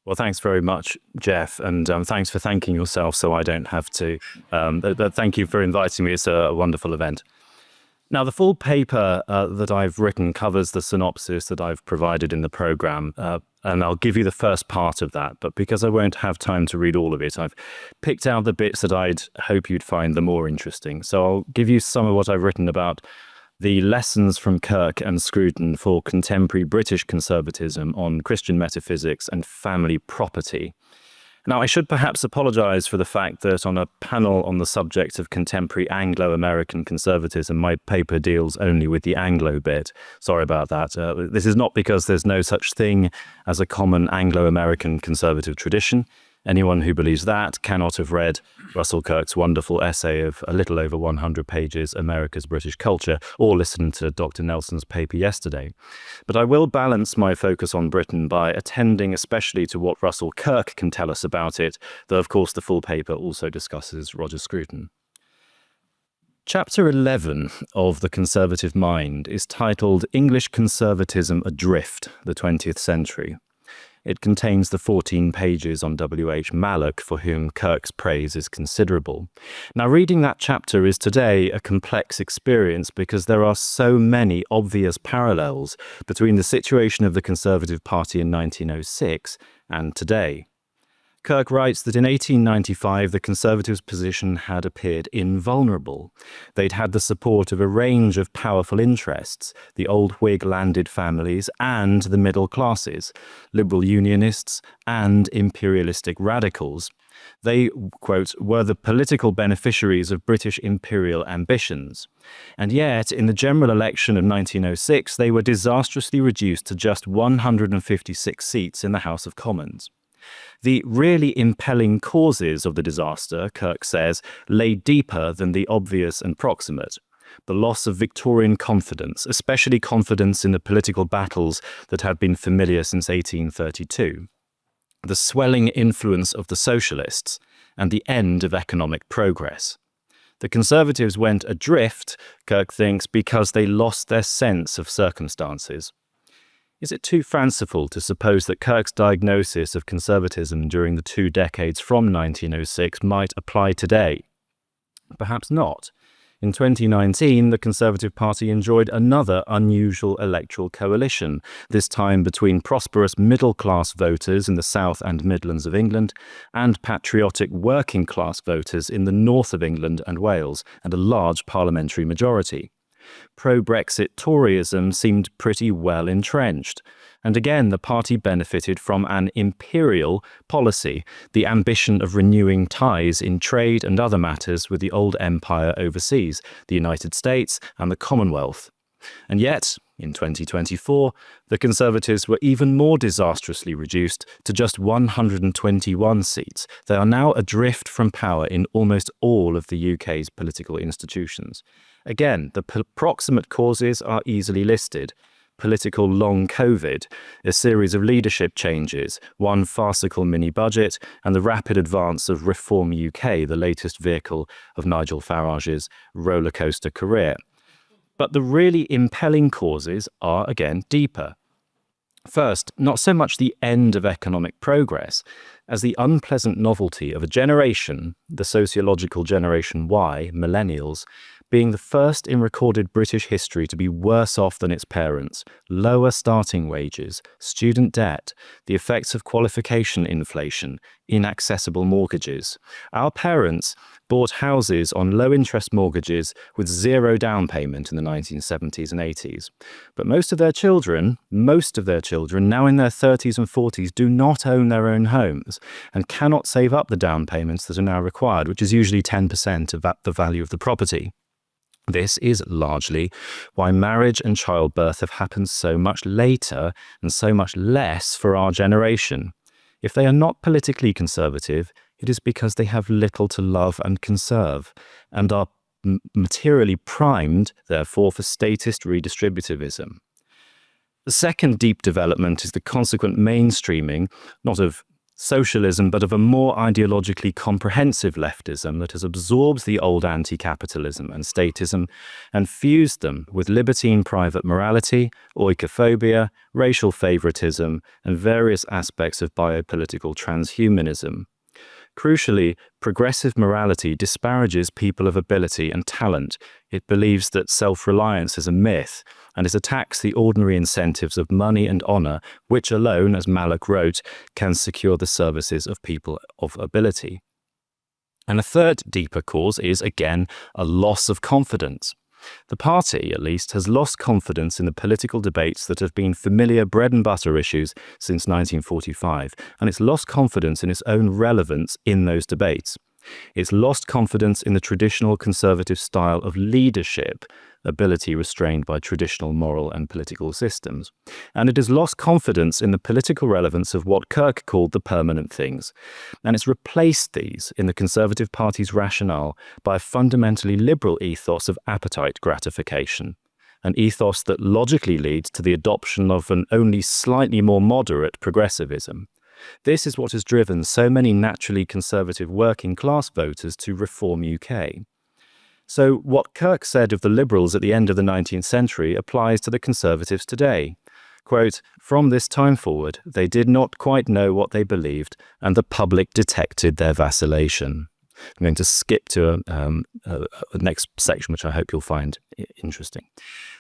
Well, thanks very much, Jeff, and thanks for thanking yourself so I don't have to. But thank you for inviting me. It's a wonderful event. Now, the full paper that I've written covers the synopsis that I've provided in the program, and I'll give you the first part of that. But because I won't have time to read all of it, I've picked out the bits that I'd hope you'd find the more interesting. So I'll give you some of what I've written about the lessons from Kirk and Scruton for contemporary British conservatism on Christian metaphysics and family property. Now, I should perhaps apologise for the fact that on a panel on the subject of contemporary Anglo-American conservatism, my paper deals only with the Anglo bit. Sorry about that. This is not because there's no such thing as a common Anglo-American conservative tradition. Anyone who believes that cannot have read Russell Kirk's wonderful essay of a little over 100 pages, America's British Culture, or listened to Dr. Nelson's paper yesterday. But I will balance my focus on Britain by attending especially to what Russell Kirk can tell us about it, though of course the full paper also discusses Roger Scruton. Chapter 11 of The Conservative Mind is titled English Conservatism Adrift, the 20th Century. It contains the 14 pages on W.H. Mallock, for whom Kirk's praise is considerable. Now, reading that chapter is today a complex experience because there are so many obvious parallels between the situation of the Conservative Party in 1906 and today. Kirk writes that in 1895, the Conservatives' position had appeared invulnerable. They'd had the support of a range of powerful interests, the old Whig landed families and the middle classes, liberal unionists and imperialistic radicals. They, quote, were the political beneficiaries of British imperial ambitions. And yet, in the general election of 1906, they were disastrously reduced to just 156 seats in the House of Commons. The really impelling causes of the disaster, Kirk says, lay deeper than the obvious and proximate. The loss of Victorian confidence, especially confidence in the political battles that had been familiar since 1832. The swelling influence of the socialists, and the end of economic progress. The Conservatives went adrift, Kirk thinks, because they lost their sense of circumstances. Is it too fanciful to suppose that Kirk's diagnosis of conservatism during the 2 decades from 1906 might apply today? Perhaps not. In 2019, the Conservative Party enjoyed another unusual electoral coalition, this time between prosperous middle-class voters in the South and Midlands of England and patriotic working-class voters in the north of England and Wales, and a large parliamentary majority. Pro-Brexit Toryism seemed pretty well entrenched. And again, the party benefited from an imperial policy, the ambition of renewing ties in trade and other matters with the old empire overseas, the United States and the Commonwealth. And yet, in 2024, the Conservatives were even more disastrously reduced to just 121 seats. They are now adrift from power in almost all of the UK's political institutions. Again, the proximate causes are easily listed. Political long COVID, a series of leadership changes, one farcical mini-budget, and the rapid advance of Reform UK, the latest vehicle of Nigel Farage's rollercoaster career. But the really impelling causes are, again, deeper. First, not so much the end of economic progress as the unpleasant novelty of a generation, the sociological Generation Y, millennials, being the first in recorded British history to be worse off than its parents, lower starting wages, student debt, the effects of qualification inflation, inaccessible mortgages. Our parents bought houses on low-interest mortgages with zero down payment in the 1970s and 80s. But most of their children, now in their 30s and 40s, do not own their own homes and cannot save up the down payments that are now required, which is usually 10% of the value of the property. This is largely why marriage and childbirth have happened so much later and so much less for our generation. If they are not politically conservative, it is because they have little to love and conserve, and are materially primed, therefore, for statist redistributivism. The second deep development is the consequent mainstreaming, not of socialism, but of a more ideologically comprehensive leftism that has absorbed the old anti-capitalism and statism and fused them with libertine private morality, oikophobia, racial favoritism, and various aspects of biopolitical transhumanism. Crucially, progressive morality disparages people of ability and talent. It believes that self-reliance is a myth, and it attacks the ordinary incentives of money and honor, which alone, as Malloch wrote, can secure the services of people of ability. And a third deeper cause is, again, a loss of confidence. The party, at least, has lost confidence in the political debates that have been familiar bread-and-butter issues since 1945, and it's lost confidence in its own relevance in those debates. It's lost confidence in the traditional conservative style of leadership, ability restrained by traditional moral and political systems. And it has lost confidence in the political relevance of what Kirk called the permanent things. And it's replaced these in the Conservative Party's rationale by a fundamentally liberal ethos of appetite gratification, an ethos that logically leads to the adoption of an only slightly more moderate progressivism. This is what has driven so many naturally conservative working-class voters to Reform UK. So what Kirk said of the Liberals at the end of the 19th century applies to the Conservatives today. Quote, "From this time forward, they did not quite know what they believed, and the public detected their vacillation." I'm going to skip to a next section, which I hope you'll find interesting.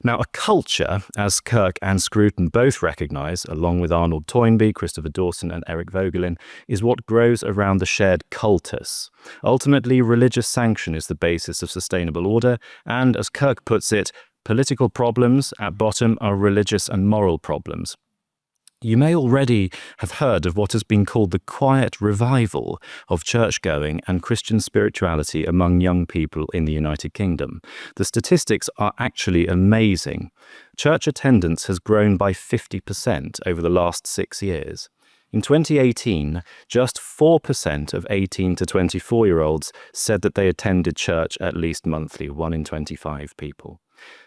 Now, a culture, as Kirk and Scruton both recognise, along with Arnold Toynbee, Christopher Dawson and Eric Vogelin, is what grows around the shared cultus. Ultimately, religious sanction is the basis of sustainable order, and, as Kirk puts it, political problems at bottom are religious and moral problems. You may already have heard of what has been called the quiet revival of church-going and Christian spirituality among young people in the United Kingdom. The statistics are actually amazing. Church attendance has grown by 50% over the last 6 years. In 2018, just 4% of 18 to 24-year-olds said that they attended church at least monthly, 1 in 25 people.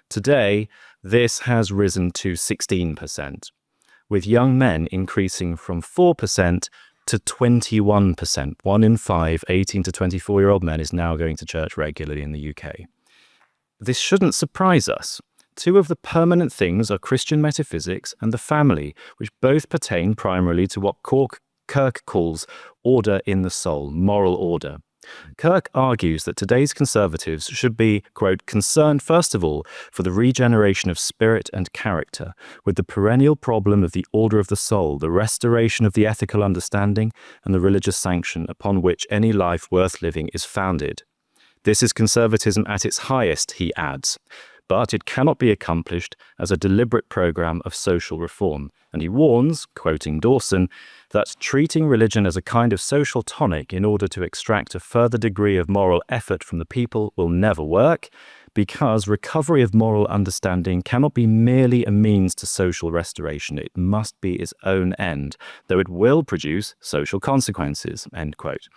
Today, this has risen to 16%. With young men increasing from 4% to 21%. 1 in 5 18 to 24-year-old men is now going to church regularly in the UK. This shouldn't surprise us. 2 of the permanent things are Christian metaphysics and the family, which both pertain primarily to what Kirk calls order in the soul, moral order. Kirk argues that today's conservatives should be, quote, concerned first of all for the regeneration of spirit and character, with the perennial problem of the order of the soul, the restoration of the ethical understanding, and the religious sanction upon which any life worth living is founded. This is conservatism at its highest, he adds, but it cannot be accomplished as a deliberate program of social reform. And he warns, quoting Dawson, that treating religion as a kind of social tonic in order to extract a further degree of moral effort from the people will never work, because recovery of moral understanding cannot be merely a means to social restoration. It must be its own end, though it will produce social consequences, end quote.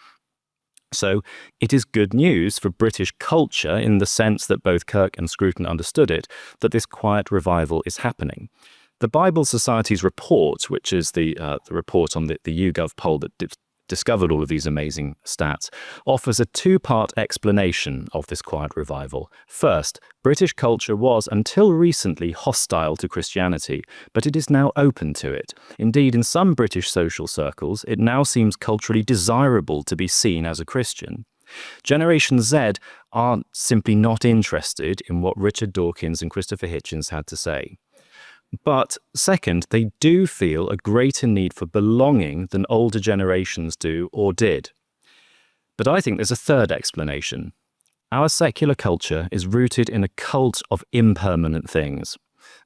So it is good news for British culture in the sense that both Kirk and Scruton understood it, that this quiet revival is happening. The Bible Society's report, which is the report on the YouGov poll that discovered all of these amazing stats, offers a 2-part explanation of this quiet revival. First, British culture was, until recently, hostile to Christianity, but it is now open to it. Indeed, in some British social circles, it now seems culturally desirable to be seen as a Christian. Generation Z are simply not interested in what Richard Dawkins and Christopher Hitchens had to say. But second, they do feel a greater need for belonging than older generations do or did. But I think there's a third explanation. Our secular culture is rooted in a cult of impermanent things,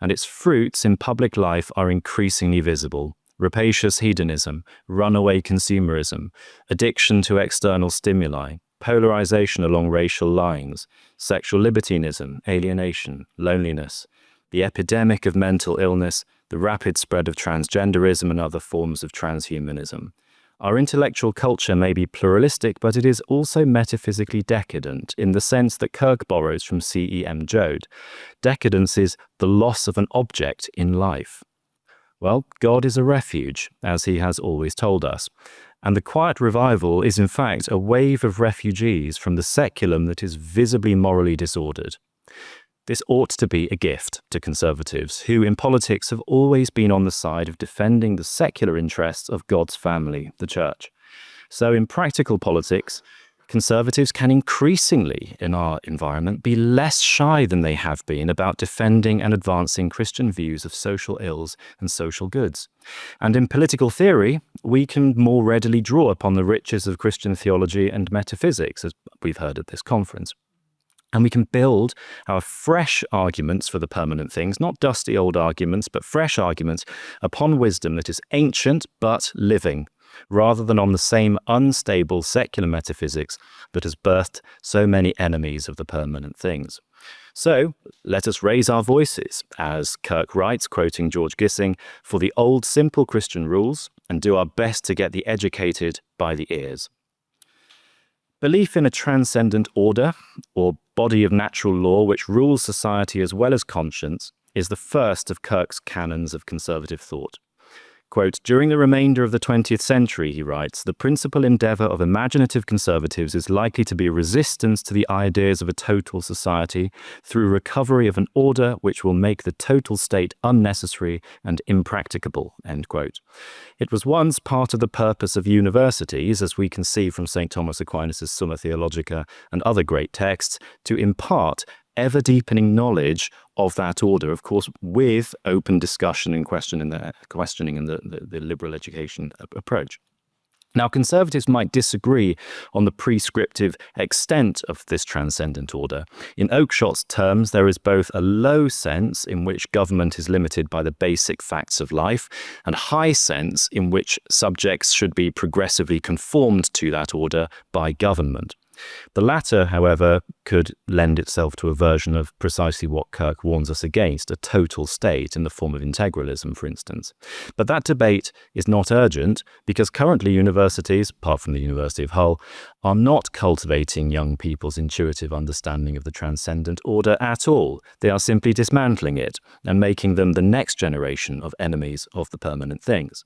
and its fruits in public life are increasingly visible. Rapacious hedonism, runaway consumerism, addiction to external stimuli, polarization along racial lines, sexual libertinism, alienation, loneliness, the epidemic of mental illness, the rapid spread of transgenderism and other forms of transhumanism. Our intellectual culture may be pluralistic, but it is also metaphysically decadent in the sense that Kirk borrows from C.E.M. Joad. Decadence is the loss of an object in life. Well, God is a refuge, as he has always told us. And the quiet revival is in fact a wave of refugees from the seculum that is visibly morally disordered. This ought to be a gift to conservatives, who in politics have always been on the side of defending the secular interests of God's family, the church. So in practical politics, conservatives can increasingly, in our environment, be less shy than they have been about defending and advancing Christian views of social ills and social goods. And in political theory, we can more readily draw upon the riches of Christian theology and metaphysics, as we've heard at this conference. And we can build our fresh arguments for the permanent things, not dusty old arguments, but fresh arguments upon wisdom that is ancient but living, rather than on the same unstable secular metaphysics that has birthed so many enemies of the permanent things. So let us raise our voices, as Kirk writes, quoting George Gissing, for the old simple Christian rules, and do our best to get the educated by the ears. Belief in a transcendent order, or body of natural law which rules society as well as conscience, is the first of Kirk's canons of conservative thought. Quote, during the remainder of the 20th century, he writes, the principal endeavor of imaginative conservatives is likely to be resistance to the ideas of a total society through recovery of an order which will make the total state unnecessary and impracticable, end quote. It was once part of the purpose of universities, as we can see from St. Thomas Aquinas' Summa Theologica and other great texts, to impart ever-deepening knowledge of that order, of course, with open discussion and questioning in the liberal education approach. Now, conservatives might disagree on the prescriptive extent of this transcendent order. In Oakeshott's terms, there is both a low sense in which government is limited by the basic facts of life, and high sense in which subjects should be progressively conformed to that order by government. The latter, however, could lend itself to a version of precisely what Kirk warns us against, a total state in the form of integralism, for instance. But that debate is not urgent because currently universities, apart from the University of Hull, are not cultivating young people's intuitive understanding of the transcendent order at all. They are simply dismantling it and making them the next generation of enemies of the permanent things.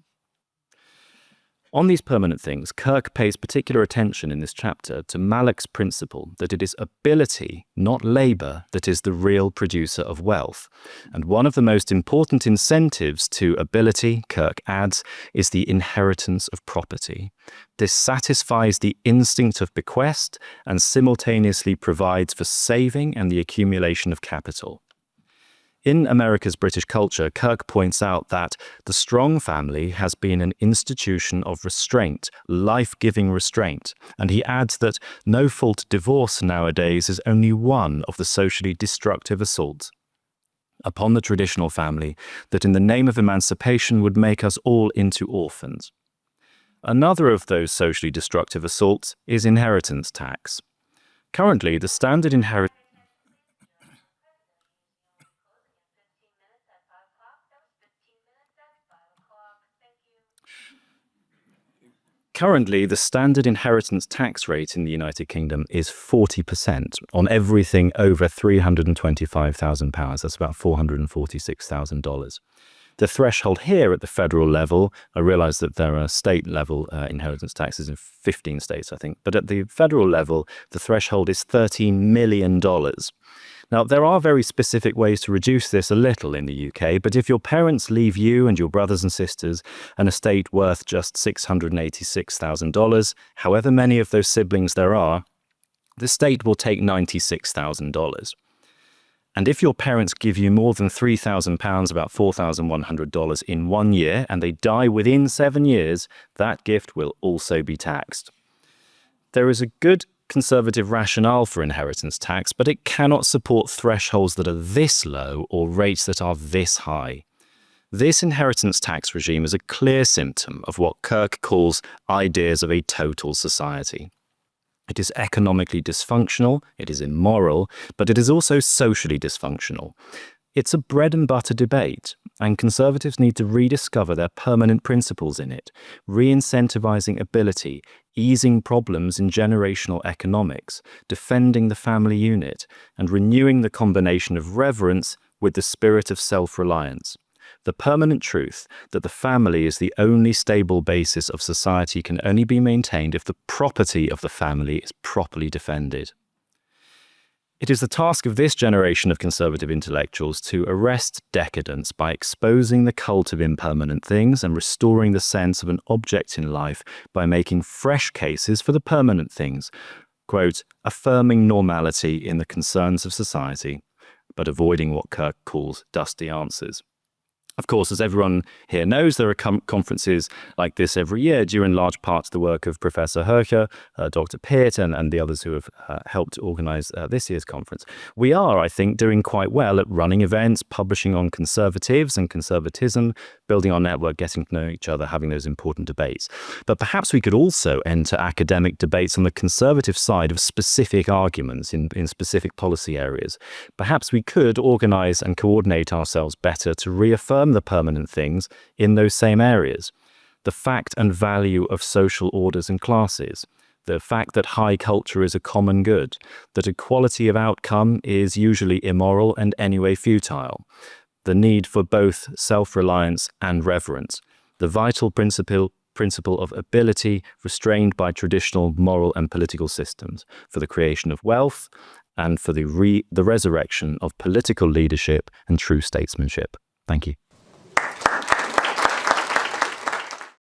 On these permanent things, Kirk pays particular attention in this chapter to Malloch's principle that it is ability, not labor, that is the real producer of wealth. And one of the most important incentives to ability, Kirk adds, is the inheritance of property. This satisfies the instinct of bequest and simultaneously provides for saving and the accumulation of capital. In America's British culture, Kirk points out that the strong family has been an institution of restraint, life-giving restraint, and he adds that no-fault divorce nowadays is only one of the socially destructive assaults upon the traditional family that in the name of emancipation would make us all into orphans. Another of those socially destructive assaults is inheritance tax. Currently, the standard inheritance Currently, the standard inheritance tax rate in the United Kingdom is 40% on everything over £325,000. That's about $446,000. The threshold here at the federal level, I realize that there are state-level inheritance taxes in 15 states, I think, but at the federal level, the threshold is $13 million. Now, there are very specific ways to reduce this a little in the UK, but if your parents leave you and your brothers and sisters an estate worth just $686,000, however many of those siblings there are, the state will take $96,000. And if your parents give you more than £3,000, about $4,100 in 1 year, and they die within 7 years, that gift will also be taxed. There is a good conservative rationale for inheritance tax, but it cannot support thresholds that are this low or rates that are this high. This inheritance tax regime is a clear symptom of what Kirk calls ideas of a total society. It is economically dysfunctional, it is immoral, but it is also socially dysfunctional. It's a bread and butter debate, and conservatives need to rediscover their permanent principles in it, re-incentivizing ability, easing problems in generational economics, defending the family unit, and renewing the combination of reverence with the spirit of self-reliance. The permanent truth that the family is the only stable basis of society can only be maintained if the property of the family is properly defended. It is the task of this generation of conservative intellectuals to arrest decadence by exposing the cult of impermanent things and restoring the sense of an object in life by making fresh cases for the permanent things, quote, affirming normality in the concerns of society, but avoiding what Kirk calls dusty answers. Of course, as everyone here knows, there are conferences like this every year, due in large part to the work of Professor Hercher, Dr. Pitt, and the others who have helped organize this year's conference. We are, I think, doing quite well at running events, publishing on conservatives and conservatism, building our network, getting to know each other, having those important debates. But perhaps we could also enter academic debates on the conservative side of specific arguments in specific policy areas. Perhaps we could organize and coordinate ourselves better to reaffirm the permanent things in those same areas. The fact and value of social orders and classes, the fact that high culture is a common good, that equality of outcome is usually immoral and anyway futile, the need for both self-reliance and reverence, the vital principle of ability restrained by traditional moral and political systems, for the creation of wealth, and for the resurrection of political leadership and true statesmanship. Thank you.